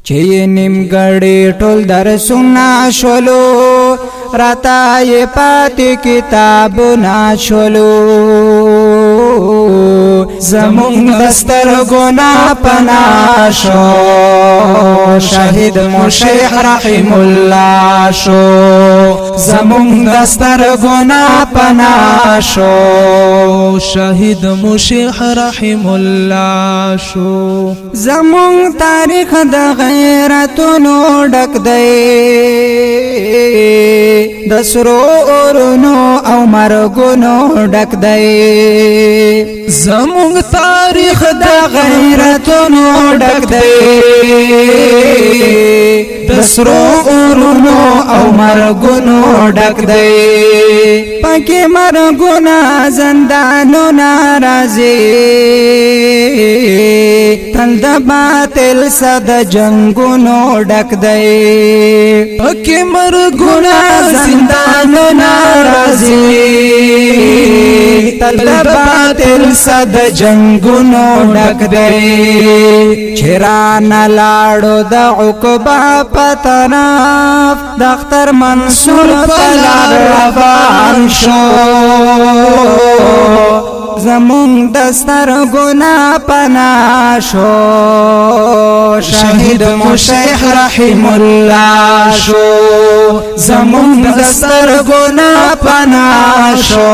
چی نیمګړی ټول درسونه شولو راته یې پاتې کتابونه شولو زمونږ د سترګو نه پناه شو شهید مو شیخ رحم الله شو زمونږ د سترګو نه پناه شو شهید مو شیخ رحم الله شو زمونږ تاریخ د غیرتونو ډک دی د سرو اورونو او مرګونو ډک دی زمونږ تاریخ د غیرتونو ډک دی د سرو اورونو او مرګونو ډک دی پکې مرګونه زندانونه راځي تل د باطل صد جنگونو ډک دی پکې مرګونه زندانونه راځي تل د باطل صد جنگونو ډک دی چرانه لاړو د عقبا په طرف د اختر منصور په لار روان شو زمونږ د سترګو نه پناه شو شهید مو شیخ رحم الله شو زمونږ د سترګو نه پناه شو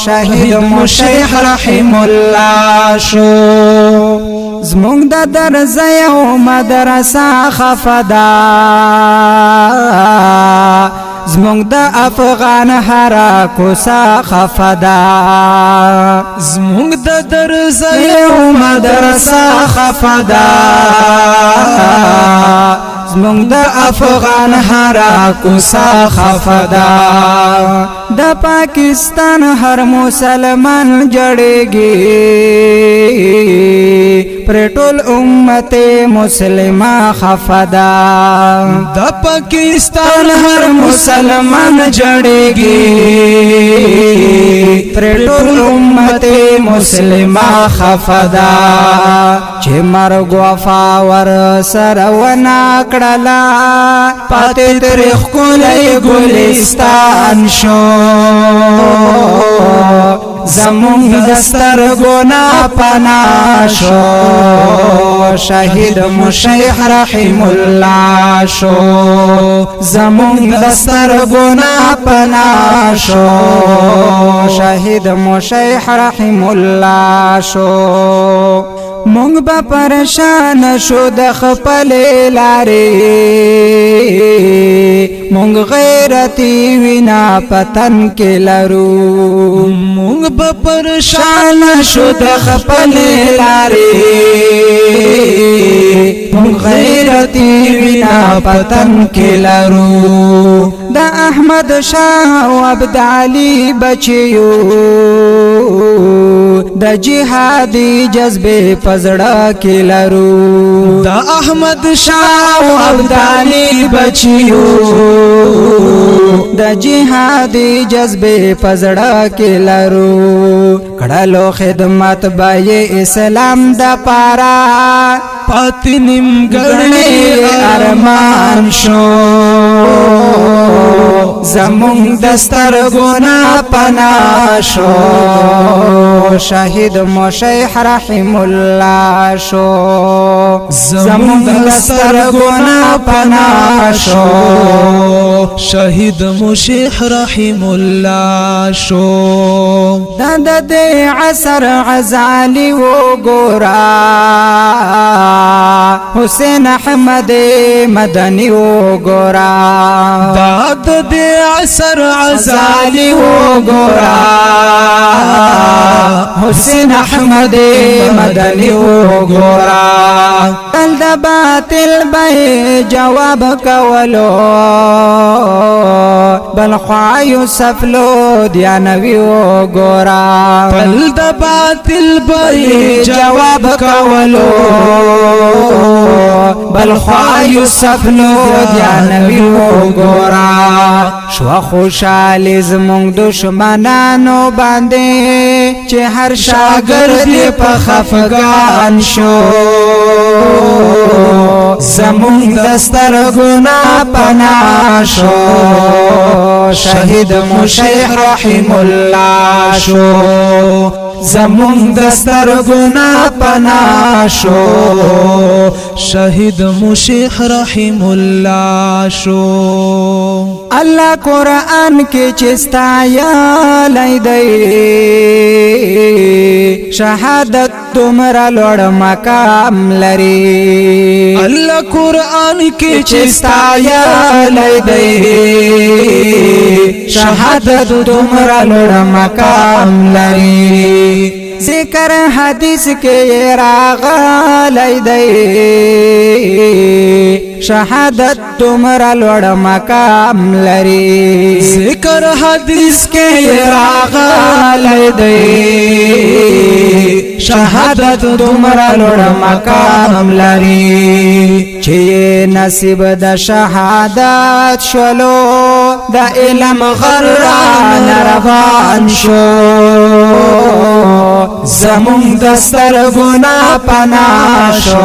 شهید مو شیخ رحم الله شو زمونږ د درځي او مدرسه خفدا زمونږ د افغان هر کوڅه خفدا زمونږ د درځي او مدرسه خفدا زمونږ د افغان هر کوڅه خفدا د پاکستان هر مسلمان جړېږي پر ټول امت مسلمه خفدا د پاکستان هر مسلمان جړېږي پر ټول امت مسلمه خفدا چې مرګ وفا ور سره ونه کړلا پاتې تاریخ کولای ګلستان شو زمونږ د سترګو نه پناه شو شهید مو شیخ رحم الله شو زمونږ د سترګو نه پناه شو شهید مو شیخ رحم الله شو مونږ به پریشان شو د خپل لارې مونږ غیرتی وینا پتن کې لرو مونږ به پریشان شو د خپل لارې مونږ غیرتی وینا پتن کې لرو د احمد شاه او عبدالي بچیو د جهادي جذبه پزړه کې لرو د احمد شاه او عبدالي بچیو د جهادي جذبه پزړه کې لرو کړهلو خدمت به اسلام د پارا پاتې نیمګړی ارمان شو زمونږ د سترګو نه پناه شو شهید مو شیخ رحم الله شو زمونږ د سترګو نه پناه شو شهید مو شیخ رحم الله شو د دې عصر غزالی وګورا حسین احمد مدنی وګورا د دې عصر غزالی وګورا حسین احمد مدنی وګورا تل د باطل به جواب کولو بل خوا یوسف لو دیانوی وګورا تل د باطل به جواب کولو بل خوا یوسف لو دیانوی وګورا شو خوشاله زمونږ دشمنانو باندې چې هر شاګرد په خفګان شو زمون دستر گنا پنا شو شهید مشیخ رحم الله شو زمون دستر گنا پنا شو شهید مشیخ رحم الله شو الله قرآن کې چستا یا لیدای شهادت تمرا لوړ مقام لري الله قرآن کې چستا یا لیدای شهادت تمرا لوړ مقام لري ذکر حدیث کې راغلی دی شهادت تمرا لوړ مقام لري ذکر حدیث کې راغلی دی شهادت تمرا لوړ مقام لري چې نصیب د شهادت شلو د علم غران روان شو زمون دستر گنا پنا شو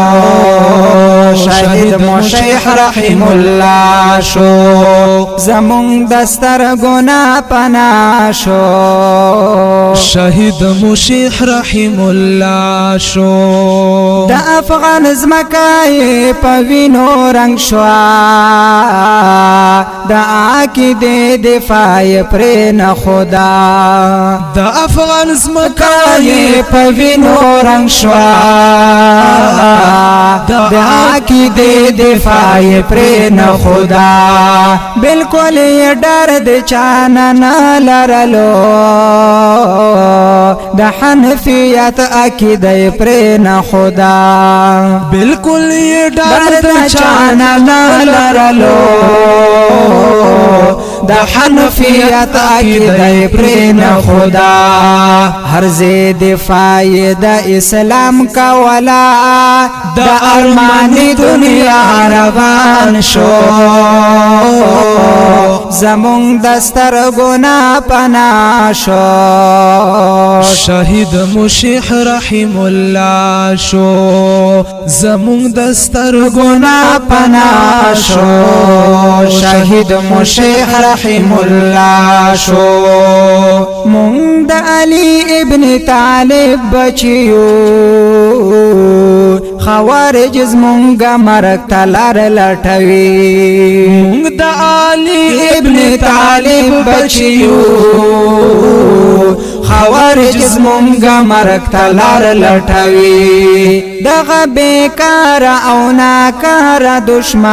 شهید مشیخ رحم الله شو زمون دستر گنا پنا شو شهید مشیخ رحم الله شو د افغان زمکای پوینو رنگ شوا د عقیده دفاع پر نه خدا د افغان زمکای پوینو رنگ شوا د عقیده دفاع پر نه خدا بالکل ډر د چانه نه لرلو د حنفیت عقیده پر نه خدا بالکل ډر د چانه نه لرلو د حنفیت عقیده پر نه خدا هر زی دفاع د اسلام کولا د ارمانی دنیا روان شو زمون دستر گنا پنا شو شهید مشیخ رحم الله شو زمون دستر گنا پنا شو شهید مشیخ رحم الله شو مونږ د علی ابن طالب بچیو خوارج زمونږ مرګ تلار لټوي مونږ د علی ابن طالب بچیو خوارج زمونږ مرګ تلار لټوي دغه بیکار او ناکار دشمن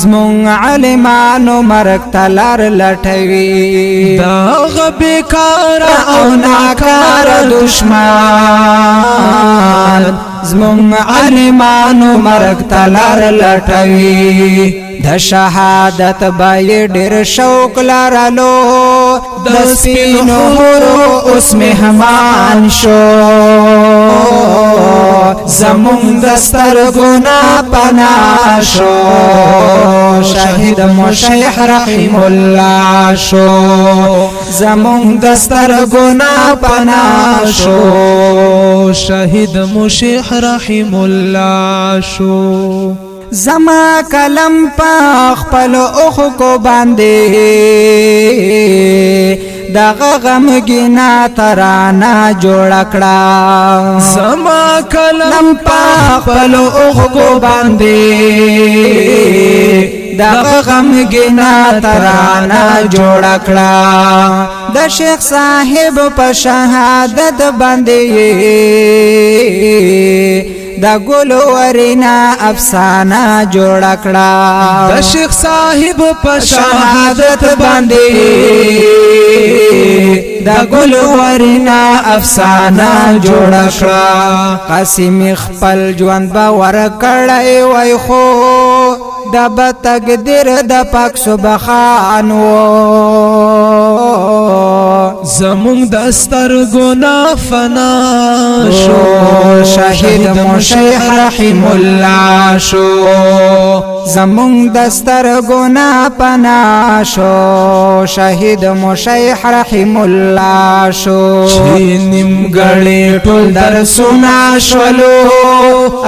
زمونږ عالمانو مرګ تلار لټوي دغه بیکار او ناکار دشمن زمونږ عالمانو مرګ تلار لټوي د شهادت به ډېر شوق لرلو د سپینو حورو اوس مهمان شو زمون دستر گنا پنا شو شهید مشیخ رحم الله شو زمون دستر گنا پنا شو شهید مشیخ رحم الله شو زما کلم پا خپل اوخ کو باندې دغه غمگینا ترانا جوړ کړه زما کلم پا خپل اوخ کو باندې دغه غمگینا ترانا جوړ کړه د شیخ صاحب په شهادت باندې دا ګلو ورینا افسانه جوړ کړه د شیخ صاحب په شهادت باندې دا ګلو ورینا افسانه جوړ کړه قاسم خپل ژوند به ور کړی وای خو دا به تقدیر د پاک سبحان زمون دستر گنا فنا شو شهید مشیخ رحم الله شو زمون دستر گنا پنا شو شهید مشیح رحم الله شو نیم گړې ټول درسونه شولو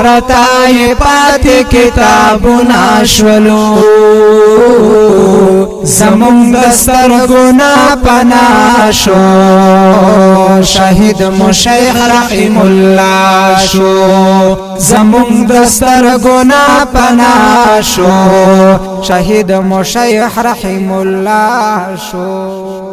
رتای پات کتابونه شولو زمون دستر گنا پنا شو شهید مشیح رحم الله شو زمون دستر گنا پنا شو شهید مشیح رحم الله شو